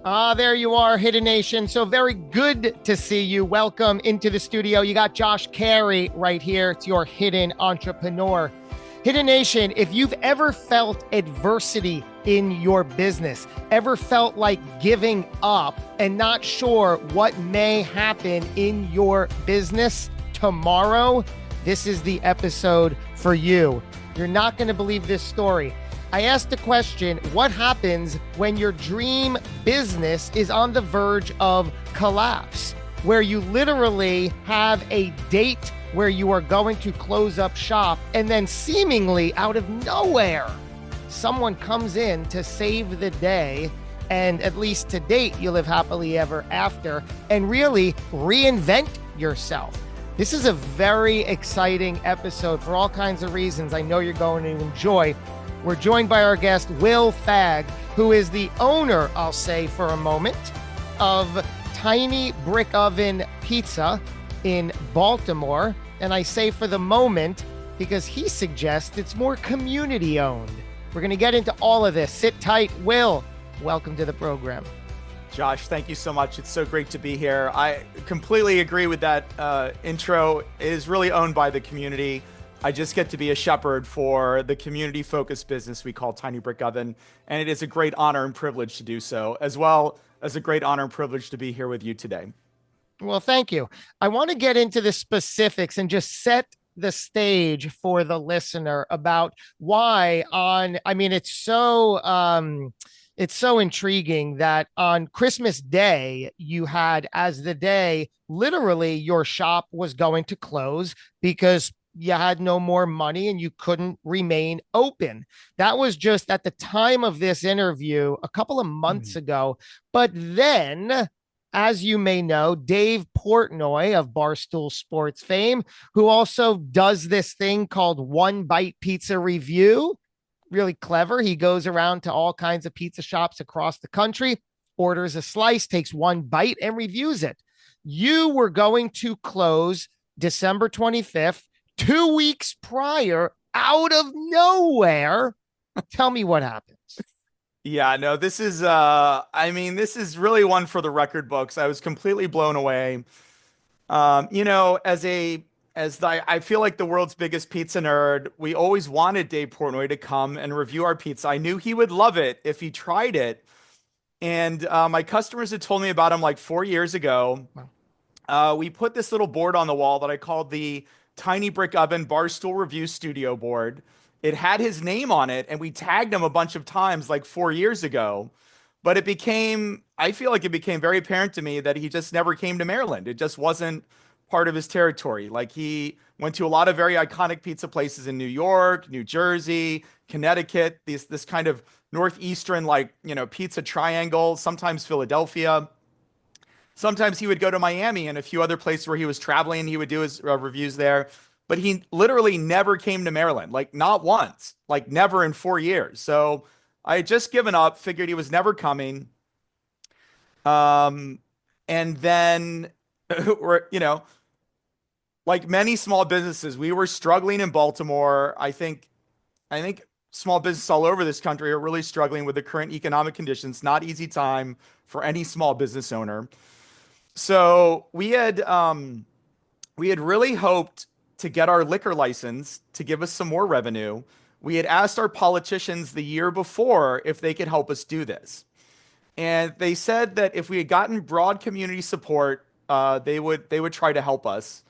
Ah, there you are, Hidden Nation. So very good to see you. Welcome into the studio. You got Josh Cary right here. It's your hidden entrepreneur. Hidden Nation, if you've ever felt adversity in your business, ever felt like giving up and not sure what may happen in your business tomorrow, this is the episode for you. You're not going to believe this story. I asked the question, what happens when your dream business is on the verge of collapse, where you literally have a date where you are going to close up shop and then seemingly out of nowhere, someone comes in to save the day, and at least to date, you live happily ever after and really reinvent yourself. This is a very exciting episode for all kinds of reasons I know you're going to enjoy. We're joined by our guest, Will Fagg, who is the owner, I'll say for a moment, of Tiny Brick Oven Pizza in Baltimore. And I say for the moment because he suggests it's more community owned. We're going to get into all of this. Sit tight. Will, welcome to the program. Josh, thank you so much. It's so great to be here. I completely agree with that intro. It is really owned by the community. I just get to be a shepherd for the community-focused business we call Tiny Brick Oven, and it is a great honor and privilege to do so, as well as a great honor and privilege to be here with you today. Well, thank you. I want to get into the specifics and just set the stage for the listener about why it's so intriguing that on Christmas Day, you had as the day, literally your shop was going to close because you had no more money and you couldn't remain open. That was just at the time of this interview a couple of months ago. But then, as you may know, Dave Portnoy of Barstool Sports fame, who also does this thing called One Bite Pizza Review, really clever. He goes around to all kinds of pizza shops across the country, orders a slice, takes one bite and reviews it. You were going to close December 25th, 2 weeks prior, out of nowhere. Tell me what happens. Yeah, no, this is this is really one for the record books. I was completely blown away. I feel like the world's biggest pizza nerd, we always wanted Dave Portnoy to come and review our pizza. I knew he would love it if he tried it. And my customers had told me about him like 4 years ago. We put this little board on the wall that I called the Tiny Brick Oven Barstool Review Studio board. It had his name on it, and we tagged him a bunch of times like 4 years ago. But I feel like it became very apparent to me that he just never came to Maryland. It just wasn't part of his territory. Like, he went to a lot of very iconic pizza places in New York, New Jersey, Connecticut, this kind of northeastern, pizza triangle, sometimes Philadelphia. Sometimes he would go to Miami and a few other places where he was traveling. He would do his reviews there, but he literally never came to Maryland, like not once, like never in 4 years. So I had just given up, figured he was never coming. And then, like many small businesses, we were struggling in Baltimore. I think small businesses all over this country are really struggling with the current economic conditions. Not easy time for any small business owner. So we had really hoped to get our liquor license to give us some more revenue. We had asked our politicians the year before if they could help us do this. And they said that if we had gotten broad community support, they would try to help us.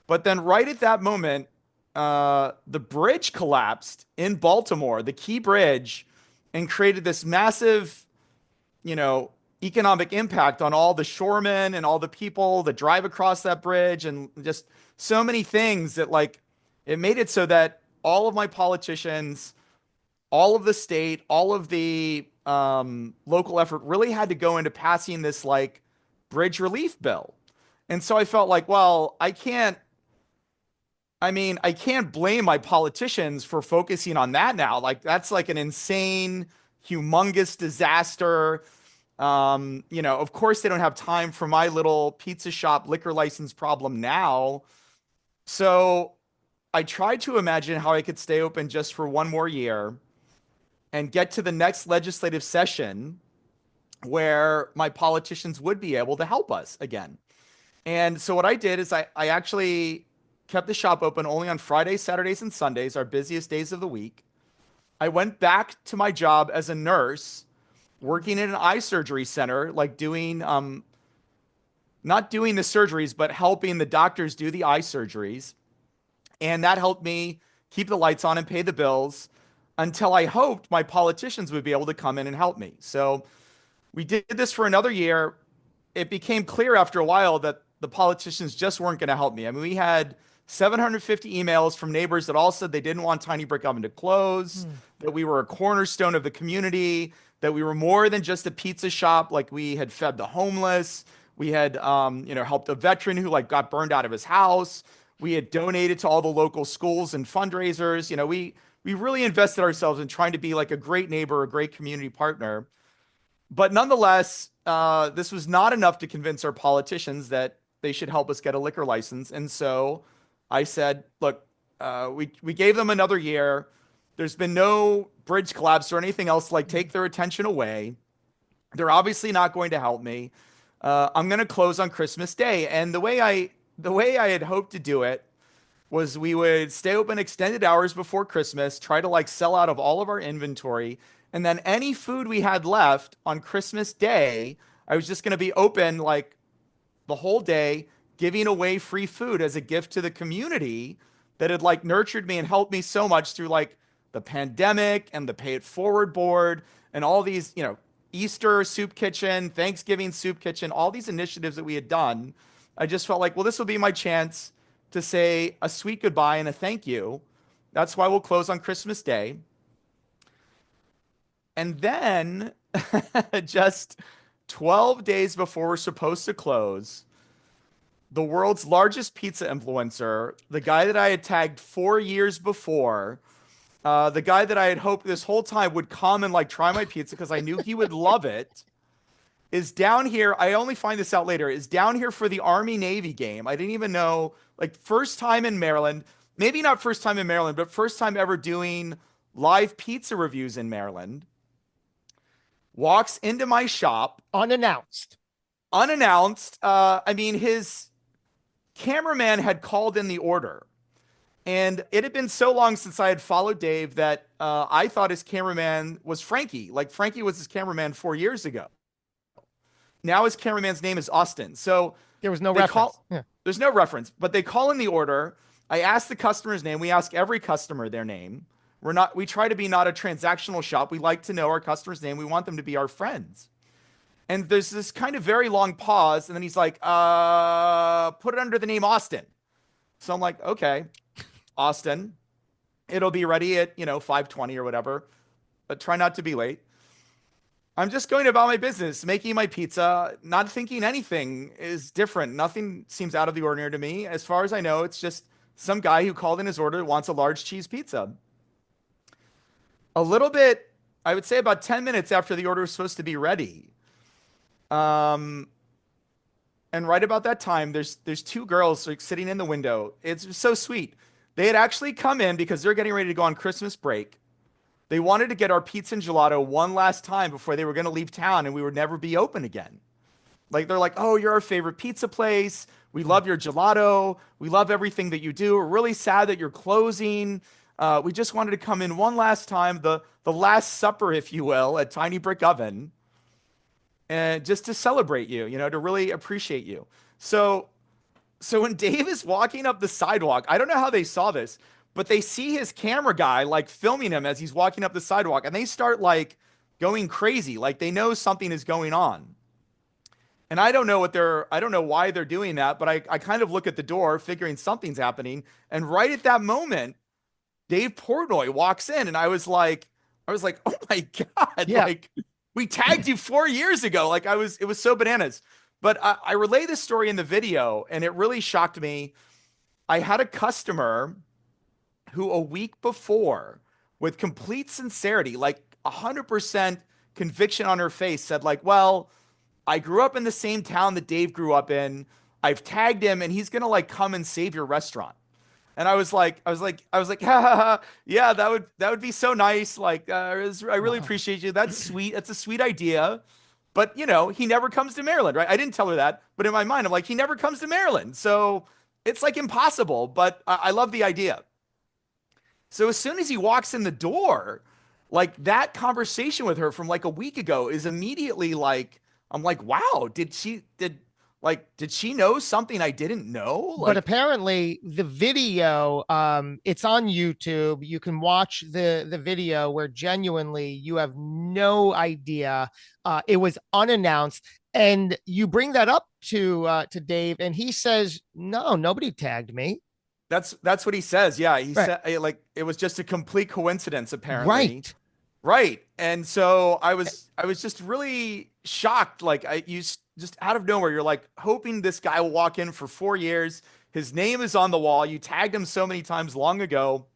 But then right at that moment, the bridge collapsed in Baltimore, the key bridge, and created this massive, economic impact on all the shoremen and all the people that drive across that bridge, and just so many things that it made it so that all of my politicians, all of the state, all of the local effort really had to go into passing this bridge relief bill. And so I felt like, well, I can't blame my politicians for focusing on that now. That's like an insane, humongous disaster. Of course they don't have time for my little pizza shop liquor license problem now. So I tried to imagine how I could stay open just for one more year and get to the next legislative session where my politicians would be able to help us again. And so what I did is I actually kept the shop open only on Fridays, Saturdays, and Sundays, our busiest days of the week. I went back to my job as a nurse, working in an eye surgery center, like doing not doing the surgeries, but helping the doctors do the eye surgeries. And that helped me keep the lights on and pay the bills until I hoped my politicians would be able to come in and help me. So we did this for another year. It became clear after a while that the politicians just weren't going to help me. I mean, we had 750 emails from neighbors that all said they didn't want Tiny Brick Oven to close, that we were a cornerstone of the community, that we were more than just a pizza shop. Like we had fed the homeless, we had, helped a veteran who like got burned out of his house. We had donated to all the local schools and fundraisers. We really invested ourselves in trying to be like a great neighbor, a great community partner. But nonetheless, this was not enough to convince our politicians that they should help us get a liquor license. And so I said, look, we gave them another year. There's been no bridge collapse or anything else to like take their attention away. They're obviously not going to help me. I'm going to close on Christmas Day. And the way I had hoped to do it was we would stay open extended hours before Christmas, try to like sell out of all of our inventory. And then any food we had left on Christmas Day, I was just going to be open like the whole day, giving away free food as a gift to the community that had like nurtured me and helped me so much through like the pandemic and the Pay It Forward board and all these, Easter soup kitchen, Thanksgiving soup kitchen, all these initiatives that we had done. I just felt like, well, this will be my chance to say a sweet goodbye and a thank you. That's why we'll close on Christmas Day. And then just 12 days before we're supposed to close, the world's largest pizza influencer, the guy that I had tagged 4 years before, the guy that I had hoped this whole time would come and like try my pizza because I knew he would love it, is down here. I only find this out later, is down here for the Army Navy game. I didn't even know, like first time in Maryland, maybe not first time in Maryland, but first time ever doing live pizza reviews in Maryland. Walks into my shop Unannounced. unannounced. I mean, his cameraman had called in the order. And it had been so long since I had followed Dave that I thought his cameraman was Frankie. Like Frankie was his cameraman 4 years ago. Now his cameraman's name is Austin. So there was no reference. There's no reference, but they call in the order. I ask the customer's name. We ask every customer their name. We try to be not a transactional shop. We like to know our customer's name. We want them to be our friends. And there's this kind of very long pause. And then he's like, put it under the name Austin. So I'm like, okay, Austin, it'll be ready at, 5:20 or whatever, but try not to be late. I'm just going about my business, making my pizza, not thinking anything is different. Nothing seems out of the ordinary to me. As far as I know, it's just some guy who called in his order wants a large cheese pizza. A little bit, I would say about 10 minutes after the order was supposed to be ready. And right about that time, there's two girls like sitting in the window. It's so sweet. They had actually come in because they're getting ready to go on Christmas break. They wanted to get our pizza and gelato one last time before they were going to leave town and we would never be open again. Like they're like, "Oh, you're our favorite pizza place. We love your gelato. We love everything that you do. We're really sad that you're closing. We just wanted to come in one last time, the last supper, if you will, at Tiny Brick Oven, and just to celebrate you, to really appreciate you." So when Dave is walking up the sidewalk, I don't know how they saw this, but they see his camera guy like filming him as he's walking up the sidewalk, and they start like going crazy, like they know something is going on. And I don't know why they're doing that, but I kind of look at the door figuring something's happening. And right at that moment, Dave Portnoy walks in, and I was like, oh my God, Yeah. like we tagged you 4 years ago. Like it was so bananas. But I relay this story in the video, and it really shocked me. I had a customer who a week before, with complete sincerity, like 100% conviction on her face, said like, well, I grew up in the same town that Dave grew up in. I've tagged him and he's going to like come and save your restaurant. And I was like, ha, ha, ha, yeah, that would be so nice. Like, I really appreciate you. That's sweet. That's a sweet idea. But he never comes to Maryland, right? I didn't tell her that, but in my mind, I'm like, he never comes to Maryland. So it's like impossible, but I love the idea. So as soon as he walks in the door, like that conversation with her from like a week ago is immediately like, I'm like, wow, did she know something I didn't know? But Like apparently the video, it's on YouTube. You can watch the video where genuinely you have no idea. It was unannounced. And you bring that up to Dave, and he says, no, nobody tagged me. that's what he says. Yeah, he Right. said like it was just a complete coincidence apparently. Right. Right. And so I was just really shocked. Like just out of nowhere, you're like hoping this guy will walk in for 4 years. His name is on the wall. You tagged him so many times long ago.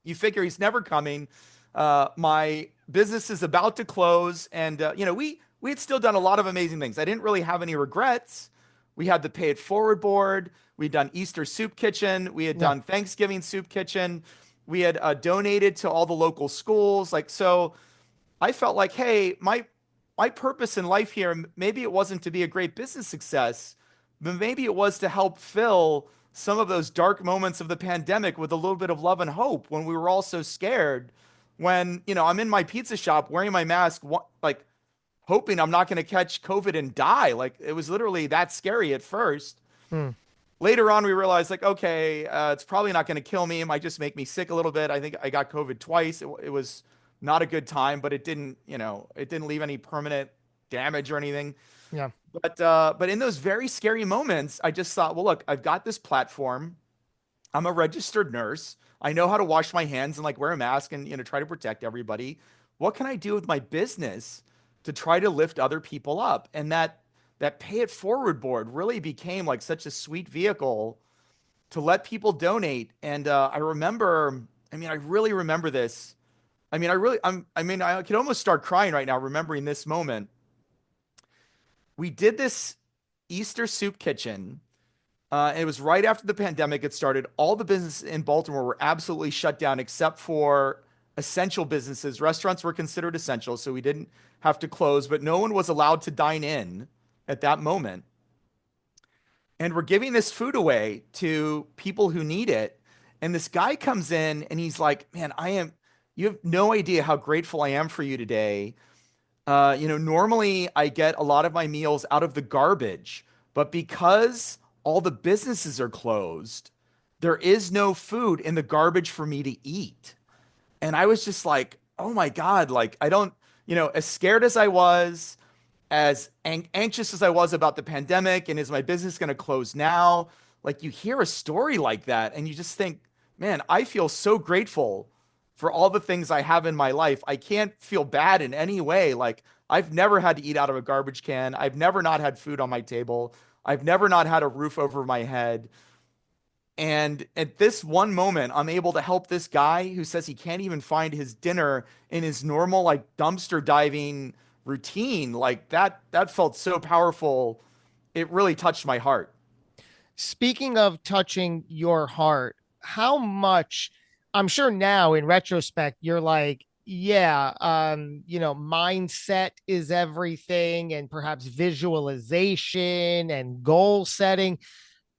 You figure he's never coming. My business is about to close, and we had still done a lot of amazing things. I didn't really have any regrets. We had the Pay It Forward board. We'd done Easter Soup Kitchen. We had Yeah. done Thanksgiving Soup Kitchen. We had donated to all the local schools. Like so, I felt like, hey, my purpose in life here, maybe it wasn't to be a great business success, but maybe it was to help fill some of those dark moments of the pandemic with a little bit of love and hope when we were all so scared. When, I'm in my pizza shop wearing my mask, like hoping I'm not going to catch COVID and die. Like it was literally that scary at first. Hmm. Later on, we realized like, okay, it's probably not going to kill me. It might just make me sick a little bit. I think I got COVID twice. It was not a good time, but it didn't leave any permanent damage or anything. Yeah. But in those very scary moments, I just thought, well, look, I've got this platform. I'm a registered nurse. I know how to wash my hands and like wear a mask and try to protect everybody. What can I do with my business to try to lift other people up? And that Pay It Forward board really became like such a sweet vehicle to let people donate. And I remember, I mean, I really remember this. I could almost start crying right now remembering this moment. We did this Easter soup kitchen. And it was right after the pandemic had started. All the businesses in Baltimore were absolutely shut down except for essential businesses. Restaurants were considered essential, so we didn't have to close, but no one was allowed to dine in at that moment. And we're giving this food away to people who need it. And this guy comes in and he's like, man, you have no idea how grateful I am for you today. Normally I get a lot of my meals out of the garbage, but because all the businesses are closed, there is no food in the garbage for me to eat. And I was just like, oh my God, like I don't, as scared as I was, as anxious as I was about the pandemic and is my business going to close now, like you hear a story like that and you just think, man, I feel so grateful for all the things I have in my life. I can't feel bad in any way. Like I've never had to eat out of a garbage can. I've never not had food on my table. I've never not had a roof over my head. And at this one moment, I'm able to help this guy who says he can't even find his dinner in his normal like dumpster diving routine. Like that felt so powerful. It really touched my heart. Speaking of touching your heart, how much, I'm sure now in retrospect, you're like, yeah, mindset is everything, and perhaps visualization and goal setting.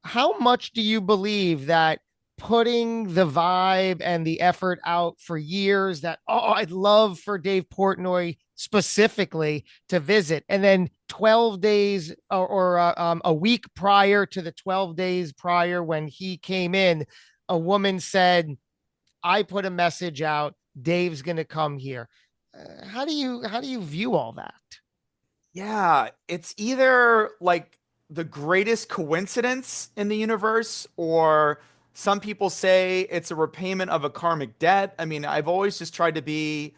How much do you believe that putting the vibe and the effort out for years, that, oh, I'd love for Dave Portnoy specifically to visit, and then 12 days or a week prior to the 12 days prior when he came in, a woman said, I put a message out, Dave's going to come here. How do you view all that? Yeah, it's either like the greatest coincidence in the universe, or some people say it's a repayment of a karmic debt. I mean, I've always just tried to be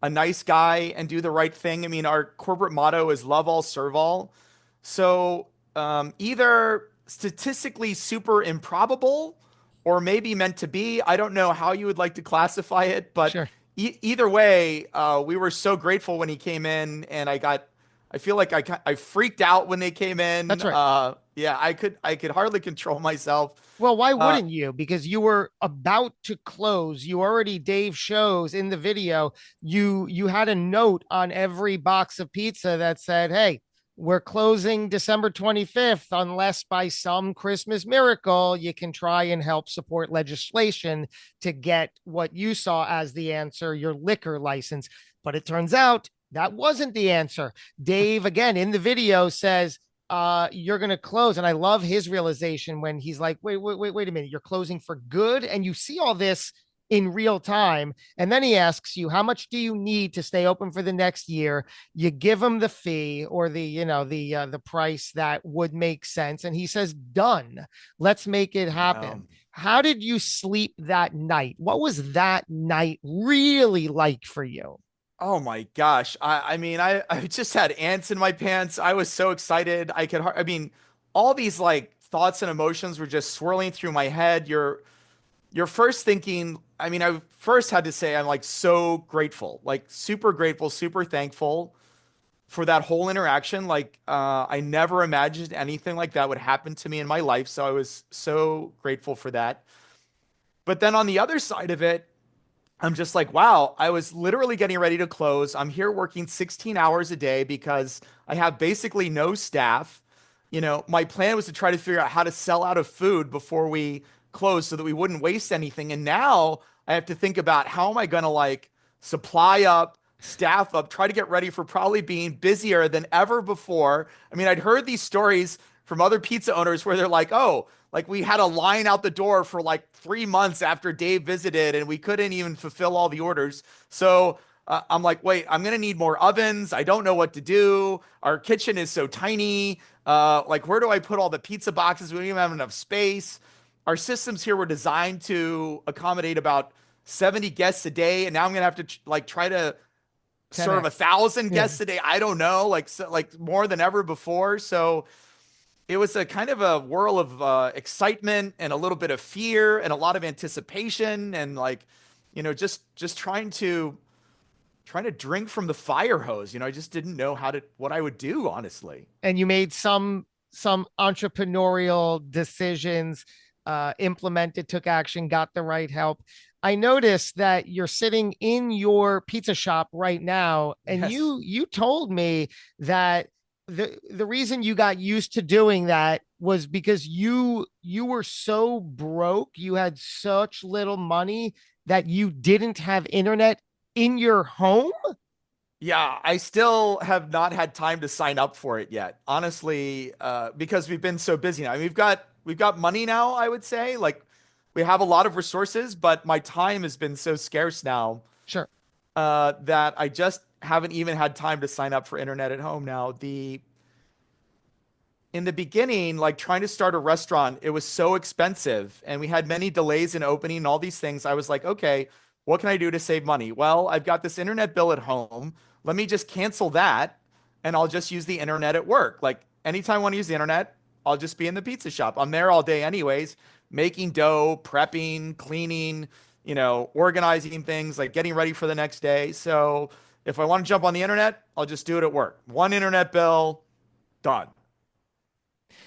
a nice guy and do the right thing. I mean, our corporate motto is love all, serve all. So either statistically super improbable or maybe meant to be. I don't know how you would like to classify it, but Sure. either way, we were so grateful when he came in and I got I feel like I freaked out when they came in. That's right. Yeah, I could hardly control myself. Well, why Uh, wouldn't you? Because you were about to close. You already Dave shows in the video. You had a note on every box of pizza that said, "Hey, we're closing December 25th unless by some Christmas miracle you can try and help support legislation to get what you saw as the answer, your liquor license." But it turns out that wasn't the answer. Dave again in the video says, you're going to close. And I love his realization when he's like, wait a minute, you're closing for good. And you see all this in real time. And then he asks you, how much do you need to stay open for the next year? You give him the fee or the price that would make sense. And he says, done, let's make it happen. How did you sleep that night? What was that night really like for you? Oh my gosh. I mean, I just had ants in my pants. I was so excited. I mean, all these like thoughts and emotions were just swirling through my head. You're first thinking, I mean, I first had to say I'm like so grateful, like super grateful, super thankful for that whole interaction. Like, I never imagined anything like that would happen to me in my life. So I was so grateful for that. But then on the other side of it, I'm just like, wow, I was literally getting ready to close. I'm here working 16 hours a day because I have basically no staff. You know, my plan was to try to figure out how to sell out of food before we close so that we wouldn't waste anything. And now I have to think about how am I going to like supply up, staff up, try to get ready for probably being busier than ever before. I mean, I'd heard these stories from other pizza owners where they're like, oh, like we had a line out the door for like 3 months after Dave visited and we couldn't even fulfill all the orders. So I'm like, wait, I'm going to need more ovens. I don't know what to do. Our kitchen is so tiny. Like, where do I put all the pizza boxes? We don't even have enough space. Our systems here were designed to accommodate about 70 guests a day. And now I'm going to have to like try to serve a 10x. thousand Yeah. guests a day. I don't know, like, so, like more than ever before. So it was a kind of a whirl of excitement and a little bit of fear and a lot of anticipation and like, just trying to drink from the fire hose. I just didn't know what I would do, honestly. And you made some entrepreneurial decisions, implemented, took action, got the right help. I noticed that you're sitting in your pizza shop right now, and Yes. you told me that the reason you got used to doing that was because you were so broke, you had such little money that you didn't have internet in your home. Yeah, I still have not had time to sign up for it yet, honestly, because we've been so busy now. I mean, we've got money now, I would say. Like we have a lot of resources, but my time has been so scarce now Sure. that I just haven't even had time to sign up for internet at home now. The In the beginning, like trying to start a restaurant, it was so expensive and we had many delays in opening and all these things. I was like, okay, what can I do to save money? Well, I've got this internet bill at home. Let me just cancel that and I'll just use the internet at work. Like anytime I want to use the internet, I'll just be in the pizza shop. I'm there all day anyways, making dough, prepping, cleaning, organizing things, like getting ready for the next day. So if I want to jump on the internet, I'll just do it at work. One internet bill, done.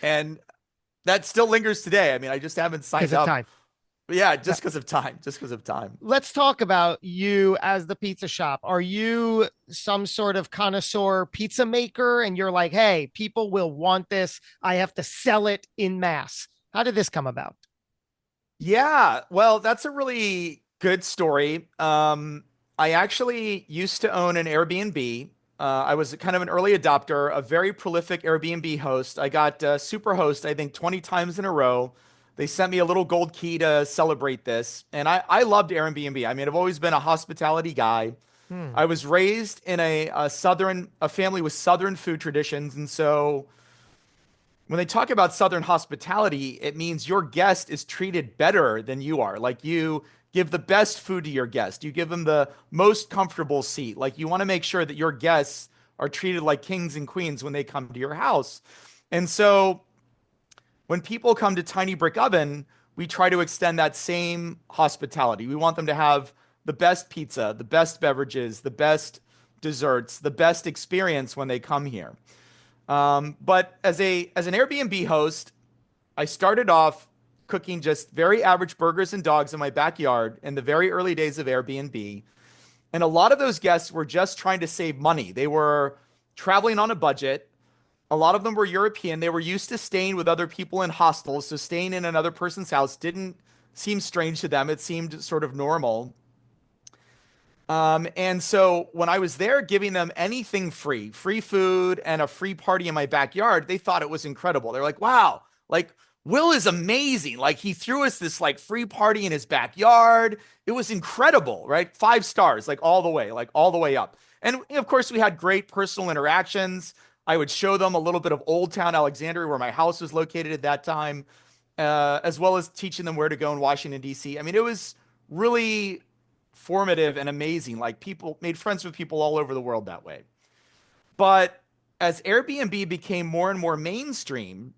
And that still lingers today. I mean, I just haven't Because signed of up. time. But yeah, just because of time. Just because of time. Let's talk about you as the pizza shop. Are you some sort of connoisseur pizza maker and you're like, hey, people will want this. I have to sell it in mass. How did this come about? Yeah, well, that's a really good story. I actually used to own an Airbnb. I was kind of an early adopter, a very prolific Airbnb host. I got Superhost, I think, 20 times in a row. They sent me a little gold key to celebrate this. And I loved Airbnb. I mean, I've always been a hospitality guy. Hmm. I was raised in a family with Southern food traditions. And so when they talk about Southern hospitality, it means your guest is treated better than you are. Like you give the best food to your guest, you give them the most comfortable seat. Like you want to make sure that your guests are treated like kings and queens when they come to your house. And so when people come to Tiny Brick Oven, we try to extend that same hospitality. We want them to have the best pizza, the best beverages, the best desserts, the best experience when they come here. But as an Airbnb host, I started off cooking just very average burgers and dogs in my backyard in the very early days of Airbnb. And a lot of those guests were just trying to save money. They were traveling on a budget. A lot of them were European. They were used to staying with other people in hostels. So staying in another person's house didn't seem strange to them. It seemed sort of normal. And so when I was there giving them anything free, free food and a free party in my backyard, they thought it was incredible. They're like, wow, like Will is amazing. Like he threw us this like free party in his backyard. It was incredible, right? 5 stars, like all the way up. And of course, we had great personal interactions. I would show them a little bit of Old Town Alexandria, where my house was located at that time, as well as teaching them where to go in Washington, D.C. I mean, it was really formative and amazing. Like people made friends with people all over the world that way. But as Airbnb became more and more mainstream,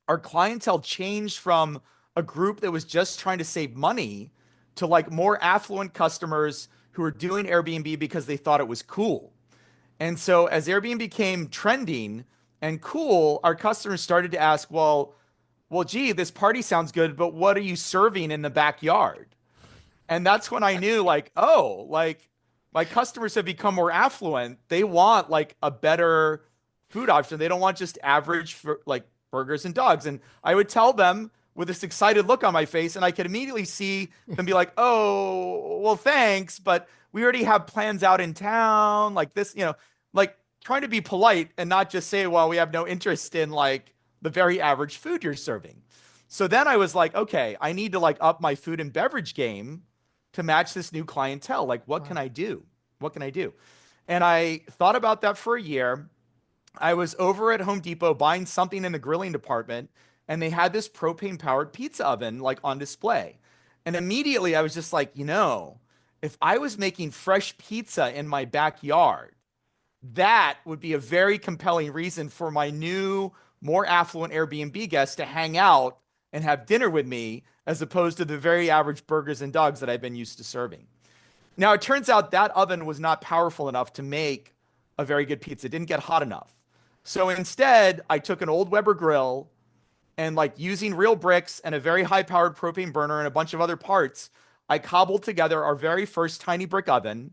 our clientele changed from a group that was just trying to save money to like more affluent customers who were doing Airbnb because they thought it was cool. And so as Airbnb became trending and cool, our customers started to ask, gee, this party sounds good, but what are you serving in the backyard? And that's when I knew, like, oh, like my customers have become more affluent. They want like a better food option. They don't want just average like burgers and dogs. And I would tell them with this excited look on my face, and I could immediately see them be like, oh, well, thanks, but we already have plans out in town, like this, like trying to be polite and not just say, well, we have no interest in like the very average food you're serving. So then I was like, okay, I need to like up my food and beverage game to match this new clientele. Like, what can I do? What can I do? And I thought about that for a year. I was over at Home Depot buying something in the grilling department, and they had this propane powered pizza oven like on display. And immediately I was just like, if I was making fresh pizza in my backyard, that would be a very compelling reason for my new, more affluent Airbnb guests to hang out and have dinner with me, as opposed to the very average burgers and dogs that I've been used to serving. Now, it turns out that oven was not powerful enough to make a very good pizza. It didn't get hot enough. So instead, I took an old Weber grill and, like, using real bricks and a very high powered propane burner and a bunch of other parts, I cobbled together our very first tiny brick oven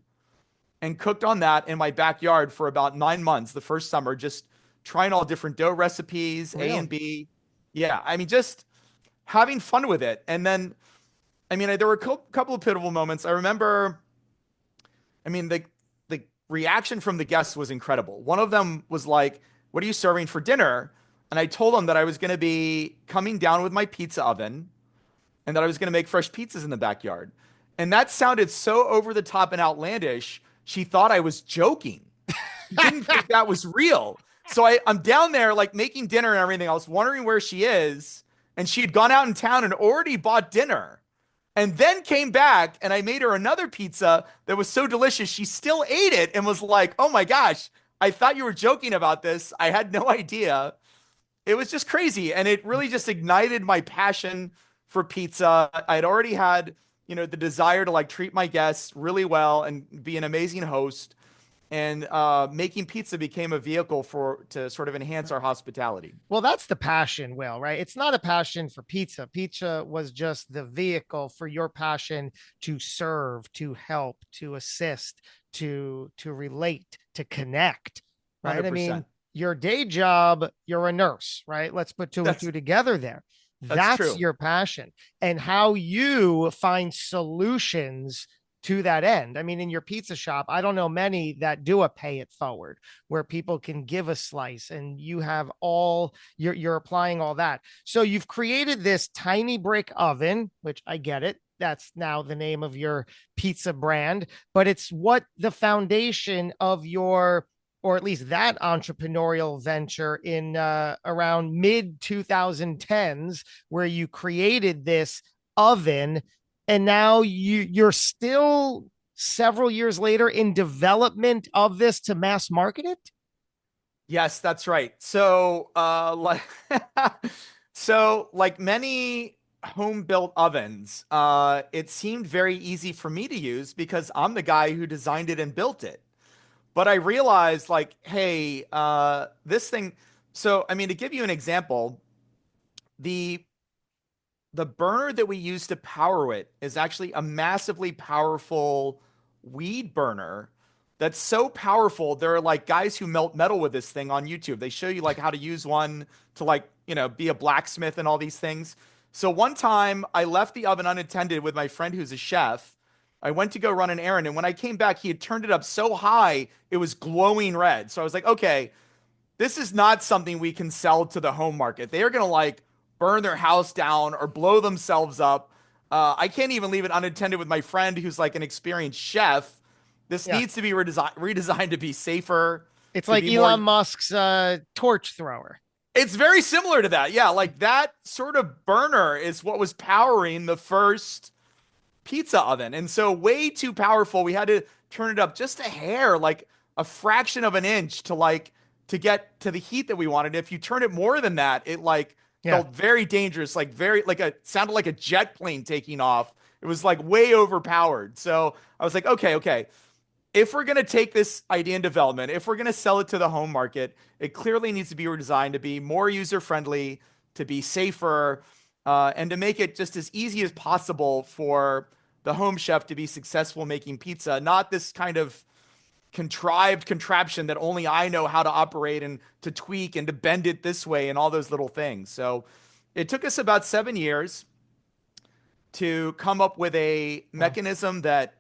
and cooked on that in my backyard for about 9 months the first summer, just trying all different dough recipes, A and B. Yeah, I mean, just having fun with it. And then, I mean, there were a couple of pivotal moments. I remember, I mean, the reaction from the guests was incredible. One of them was like, what are you serving for dinner? And I told them that I was going to be coming down with my pizza oven and that I was going to make fresh pizzas in the backyard. And that sounded so over the top and outlandish. She thought I was joking. She didn't think that was real. So I'm down there like making dinner and everything. I was wondering where she is. And she had gone out in town and already bought dinner. And then came back and I made her another pizza that was so delicious. She still ate it and was like, oh my gosh, I thought you were joking about this. I had no idea. It was just crazy. And it really just ignited my passion for pizza. I'd already had, the desire to like treat my guests really well and be an amazing host. And making pizza became a vehicle to sort of enhance our hospitality. Well, that's the passion, Will, right? It's not a passion for pizza. Pizza was just the vehicle for your passion to serve, to help, to assist, to relate, to connect, right? 100%. I mean, your day job, you're a nurse, right? Let's put two and two together there. That's true. your passion, and how you find solutions to that end. I mean, in your pizza shop, I don't know many that do a pay it forward where people can give a slice and you have you're applying all that. So you've created this tiny brick oven, which I get it. That's now the name of your pizza brand, but it's what the foundation of or at least that entrepreneurial venture in around mid 2010s, where you created this oven. And now you're still several years later in development of this to mass market it? Yes, that's right. So, like many home built ovens, it seemed very easy for me to use because I'm the guy who designed it and built it. But I realized like, hey, this thing. So, I mean, to give you an example, the the burner that we use to power it is actually a massively powerful weed burner that's so powerful. There are like guys who melt metal with this thing on YouTube. They show you like how to use one to like, be a blacksmith and all these things. So one time I left the oven unattended with my friend who's a chef. I went to go run an errand, and when I came back, he had turned it up so high it was glowing red. So I was like, okay, this is not something we can sell to the home market. They are going to like burn their house down or blow themselves up. I can't even leave it unattended with my friend who's like an experienced chef. This Yeah. needs to be redesigned to be safer, It's to like be more. Elon Musk's torch thrower. It's very similar to that. Yeah, like that sort of burner is what was powering the first pizza oven. And so way too powerful. We had to turn it up just a hair, like a fraction of an inch to get to the heat that we wanted. If you turn it more than that, it like Yeah. felt very dangerous, like very like a sounded like a jet plane taking off. It was like way overpowered. So I was like, okay, if we're going to take this idea in development, if we're going to sell it to the home market, it clearly needs to be redesigned to be more user friendly, to be safer, and to make it just as easy as possible for the home chef to be successful making pizza, not this kind of contrived contraption that only I know how to operate and to tweak and to bend it this way and all those little things. So it took us about 7 years to come up with a Wow. mechanism that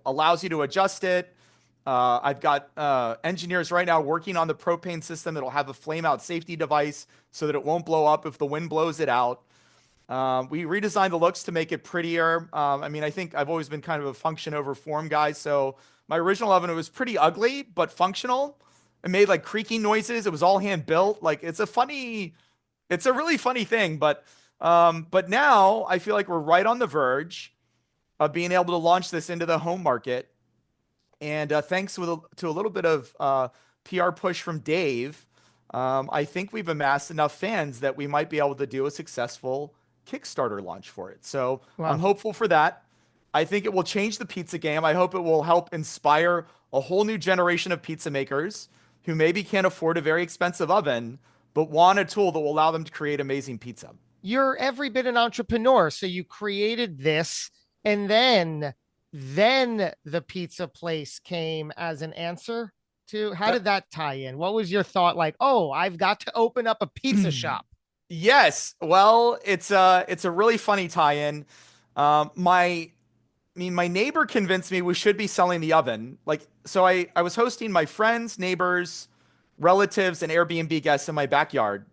allows you to adjust it. I've got engineers right now working on the propane system that'll have a flame out safety device so that it won't blow up if the wind blows it out. We redesigned the looks to make it prettier. I mean, I think I've always been kind of a function over form guy. So my original oven, it was pretty ugly, but functional. It made like creaking noises. It was all hand built. Like it's a really funny thing. But now I feel like we're right on the verge of being able to launch this into the home market. And thanks to a little bit of PR push from Dave, I think we've amassed enough fans that we might be able to do a successful Kickstarter launch for it. So I'm Wow. hopeful for that. I think it will change the pizza game. I hope it will help inspire a whole new generation of pizza makers who maybe can't afford a very expensive oven, but want a tool that will allow them to create amazing pizza. You're every bit an entrepreneur. So you created this, and then the pizza place came as an answer to how Uh, did that tie in? What was your thought like, oh, I've got to open up a pizza shop? yes. Well, it's a really funny tie-in. My neighbor convinced me we should be selling the oven. Like, so I was hosting my friends, neighbors, relatives, and Airbnb guests in my backyard.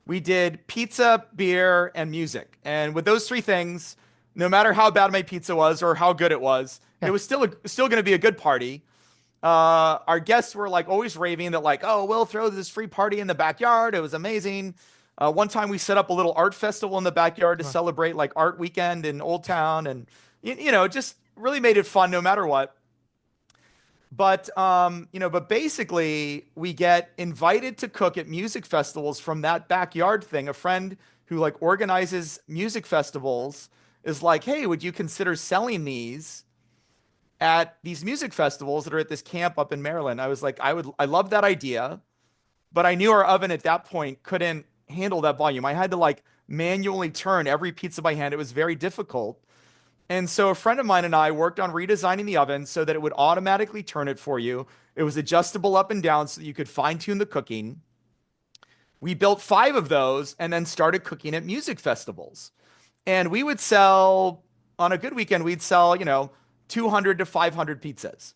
We did pizza, beer, and music. And with those three things, no matter how bad my pizza was or how good it was, it Yeah. was still going to be a good party. Our guests were like always raving that like, oh, we'll throw this free party in the backyard. It was amazing. One time we set up a little art festival in the backyard to Wow. celebrate like art weekend in Old Town, and just really made it fun no matter what. But basically we get invited to cook at music festivals from that backyard thing. A friend who like organizes music festivals is like, "Hey, would you consider selling these at these music festivals that are at this camp up in Maryland?" I was like, I love that idea, but I knew our oven at that point couldn't handle that volume. I had to like manually turn every pizza by hand. It was very difficult. And so a friend of mine and I worked on redesigning the oven so that it would automatically turn it for you. It was adjustable up and down so that you could fine tune the cooking. We built 5 of those and then started cooking at music festivals. And we would sell, on a good weekend, we'd sell, 200 to 500 pizzas.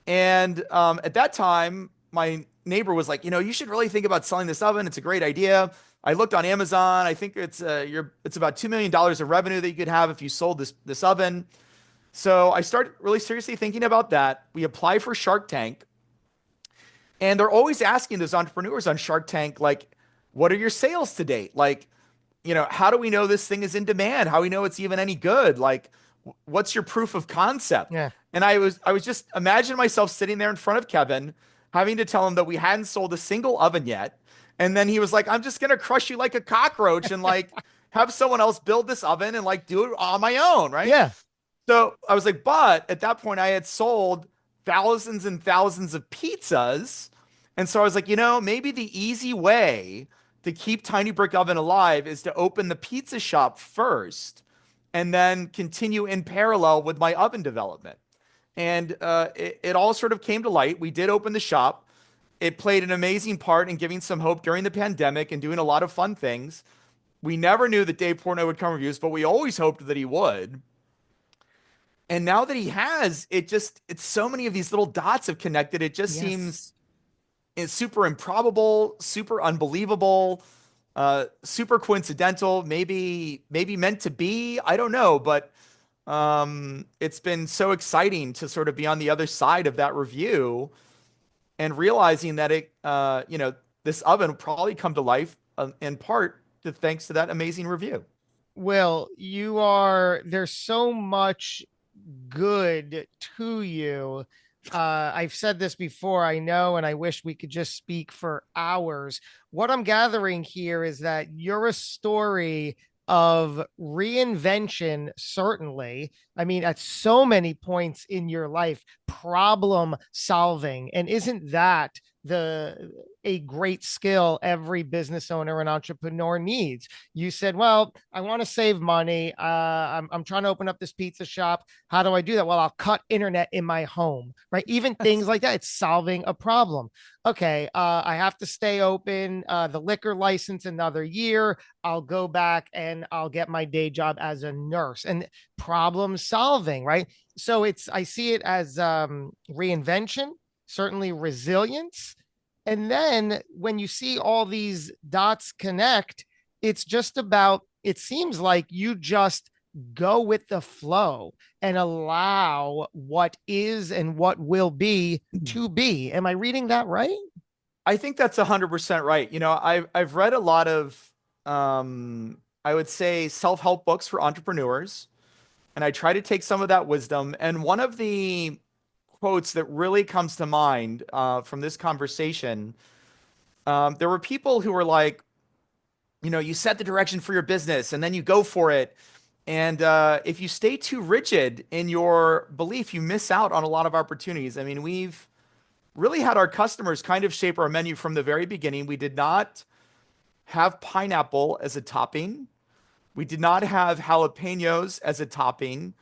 And at that time, my neighbor was like, you should really think about selling this oven. It's a great idea. I looked on Amazon. I think it's about $2 million of revenue that you could have if you sold this oven. So I started really seriously thinking about that. We apply for Shark Tank, and they're always asking those entrepreneurs on Shark Tank, like, what are your sales to date? Like, how do we know this thing is in demand? How do we know it's even any good? Like, what's your proof of concept? Yeah. And I was just imagine myself sitting there in front of Kevin, having to tell him that we hadn't sold a single oven yet. And then he was like, I'm just gonna crush you like a cockroach and like have someone else build this oven and like do it on my own, right? Yeah. So I was like, but at that point I had sold thousands and thousands of pizzas. And so I was like, maybe the easy way to keep Tiny Brick Oven alive is to open the pizza shop first and then continue in parallel with my oven development. And it all sort of came to light. We did open the shop. It played an amazing part in giving some hope during the pandemic and doing a lot of fun things. We never knew that Dave Portnoy would come reviews, but we always hoped that he would. And now that he has, it's so many of these little dots have connected. It just Yes. seems it's super improbable, super unbelievable, super coincidental, maybe meant to be. I don't know, but it's been so exciting to sort of be on the other side of that review and realizing that this oven will probably come to life in part thanks to that amazing review. Will, there's so much good to you. I've said this before, I know, and I wish we could just speak for hours. What I'm gathering here is that you're a story of reinvention, certainly. I mean, at so many points in your life, problem solving. And isn't that a great skill every business owner and entrepreneur needs? You said, well, I want to save money. I'm trying to open up this pizza shop. How do I do that? Well, I'll cut internet in my home, right? Even things like that. It's solving a problem. Okay, I have to stay open. The liquor license another year. I'll go back and I'll get my day job as a nurse, and problem solving, right? So I see it as reinvention, certainly resilience. And then when you see all these dots connect, it's just about, it seems like you just go with the flow and allow what is and what will be to be. Am I reading that right? I think that's 100% right. I've read a lot of I would say self-help books for entrepreneurs, and I try to take some of that wisdom. And one of the quotes that really comes to mind from this conversation, there were people who were like, you set the direction for your business and then you go for it. And if you stay too rigid in your belief, you miss out on a lot of opportunities. I mean, we've really had our customers kind of shape our menu from the very beginning. We did not have pineapple as a topping. We did not have jalapenos as a topping.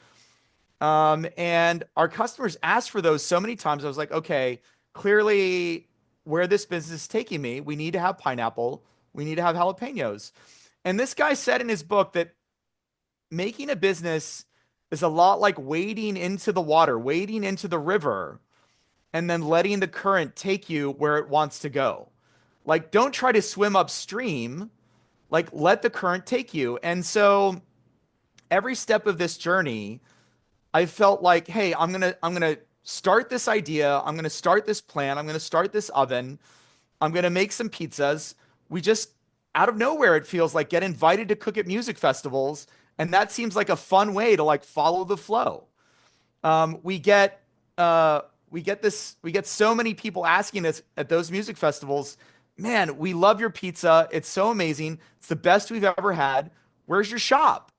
And our customers asked for those so many times. I was like, okay, clearly where this business is taking me, we need to have pineapple. We need to have jalapenos. And this guy said in his book that making a business is a lot like wading into the water, wading into the river, and then letting the current take you where it wants to go. Like, don't try to swim upstream. Like, let the current take you. And so every step of this journey, I felt like, hey, I'm gonna start this idea. I'm gonna start this plan. I'm gonna start this oven. I'm gonna make some pizzas. We just out of nowhere, it feels like get invited to cook at music festivals, and that seems like a fun way to like follow the flow. We get we get so many people asking us at those music festivals, man, we love your pizza. It's so amazing. It's the best we've ever had. Where's your shop?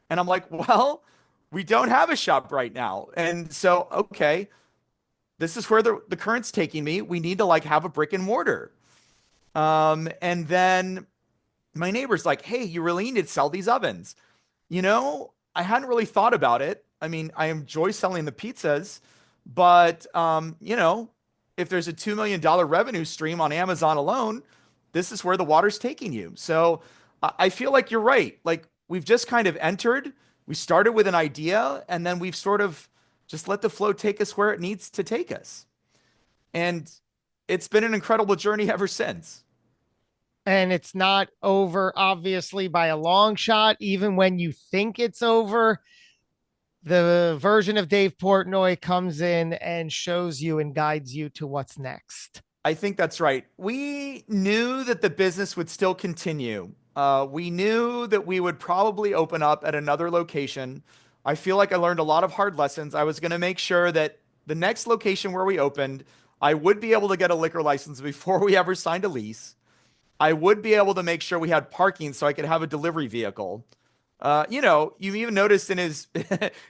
And I'm like, well, we don't have a shop right now. And so, okay, this is where the current's taking me. We need to like have a brick and mortar. And then my neighbor's like, hey, you really need to sell these ovens. I hadn't really thought about it. I mean, I enjoy selling the pizzas, but if there's a $2 million revenue stream on Amazon alone, this is where the water's taking you. So I feel like you're right. Like we've just kind of entered. We started with an idea, and then we've sort of just let the flow take us where it needs to take us. And it's been an incredible journey ever since. And it's not over, obviously, by a long shot. Even when you think it's over, the version of Dave Portnoy comes in and shows you and guides you to what's next. I think that's right. We knew that the business would still continue. We knew that we would probably open up at another location. I feel like I learned a lot of hard lessons. I was going to make sure that the next location where we opened, I would be able to get a liquor license before we ever signed a lease. I would be able to make sure we had parking so I could have a delivery vehicle. You even noticed in his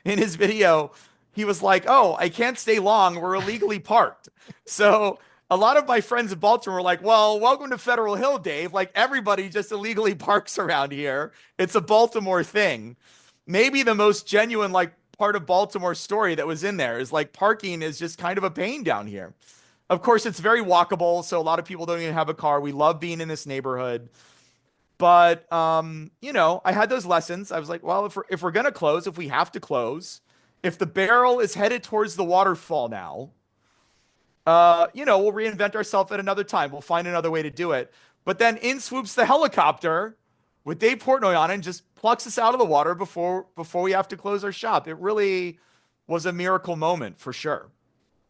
in his video, he was like, "Oh, I can't stay long. We're illegally parked." So a lot of my friends in Baltimore were like, "Well, welcome to Federal Hill, Dave. Like everybody just illegally parks around here. It's a Baltimore thing." Maybe the most genuine like part of Baltimore story that was in there is like parking is just kind of a pain down here. Of course, it's very walkable, so a lot of people don't even have a car. We love being in this neighborhood. But I had those lessons. I was like, well, if we're gonna close, if we have to close, if the barrel is headed towards the waterfall now, we'll reinvent ourselves at another time. We'll find another way to do it. But then in swoops the helicopter with Dave Portnoy on it and just plucks us out of the water before we have to close our shop. It really was a miracle moment for sure.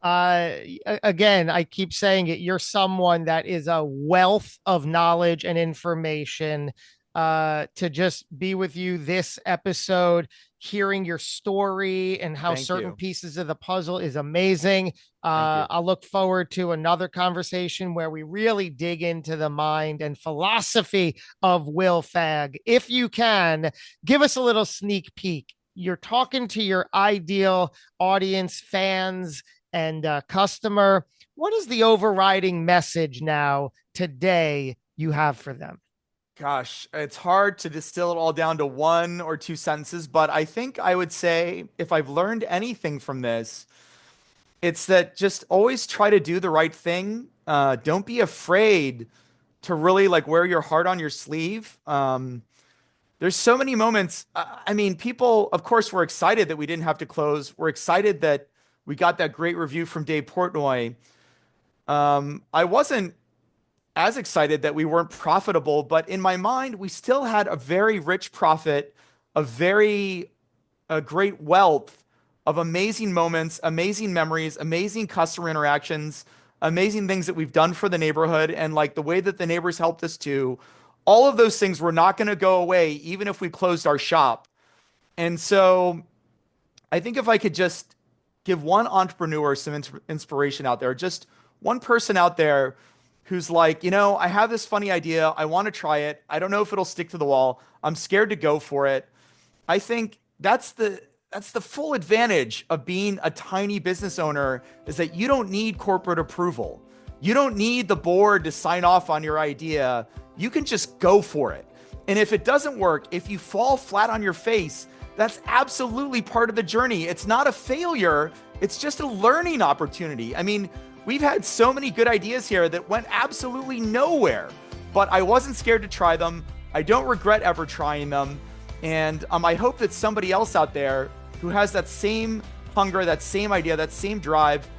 Again, I keep saying it. You're someone that is a wealth of knowledge and information. To just be with you this episode, hearing your story and how Thank certain you. pieces of the puzzle is amazing. Thank you. I'll look forward to another conversation where we really dig into the mind and philosophy of Will Fagg. If you can, give us a little sneak peek. You're talking to your ideal audience, fans, and customer. What is the overriding message now today you have for them? Gosh, it's hard to distill it all down to one or two sentences, but I think I would say if I've learned anything from this, it's that just always try to do the right thing. Don't be afraid to really like wear your heart on your sleeve. There's so many moments. I mean, people, of course, were excited that we didn't have to close. We're excited that we got that great review from Dave Portnoy. I wasn't as excited that we weren't profitable, but in my mind, we still had a very rich profit, a great wealth of amazing moments, amazing memories, amazing customer interactions, amazing things that we've done for the neighborhood, and like the way that the neighbors helped us too. All of those things were not going to go away, even if we closed our shop. And so I think if I could just give one entrepreneur some inspiration out there, just one person out there who's like, I have this funny idea. I want to try it. I don't know if it'll stick to the wall. I'm scared to go for it. I think that's the full advantage of being a tiny business owner, is that you don't need corporate approval. You don't need the board to sign off on your idea. You can just go for it. And if it doesn't work, if you fall flat on your face, that's absolutely part of the journey. It's not a failure. It's just a learning opportunity. I mean, we've had so many good ideas here that went absolutely nowhere, but I wasn't scared to try them. I don't regret ever trying them. And I hope that somebody else out there who has that same hunger, that same idea, that same drive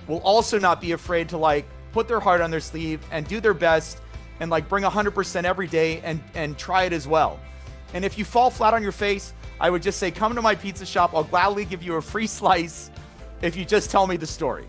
will also not be afraid to like put their heart on their sleeve and do their best and like bring 100% every day and try it as well. And if you fall flat on your face, I would just say, come to my pizza shop. I'll gladly give you a free slice if you just tell me the story.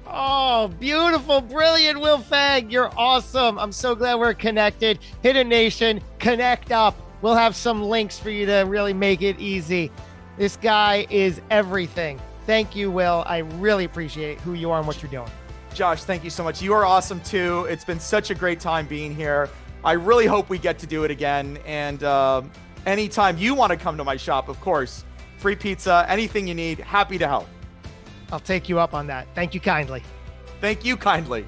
Oh, beautiful, brilliant, Will Fagg. You're awesome. I'm so glad we're connected. Hidden Nation, connect up. We'll have some links for you to really make it easy. This guy is everything. Thank you, Will. I really appreciate who you are and what you're doing. Josh, thank you so much. You are awesome too. It's been such a great time being here. I really hope we get to do it again. And anytime you want to come to my shop, of course, free pizza, anything you need, happy to help. I'll take you up on that. Thank you kindly. Thank you kindly.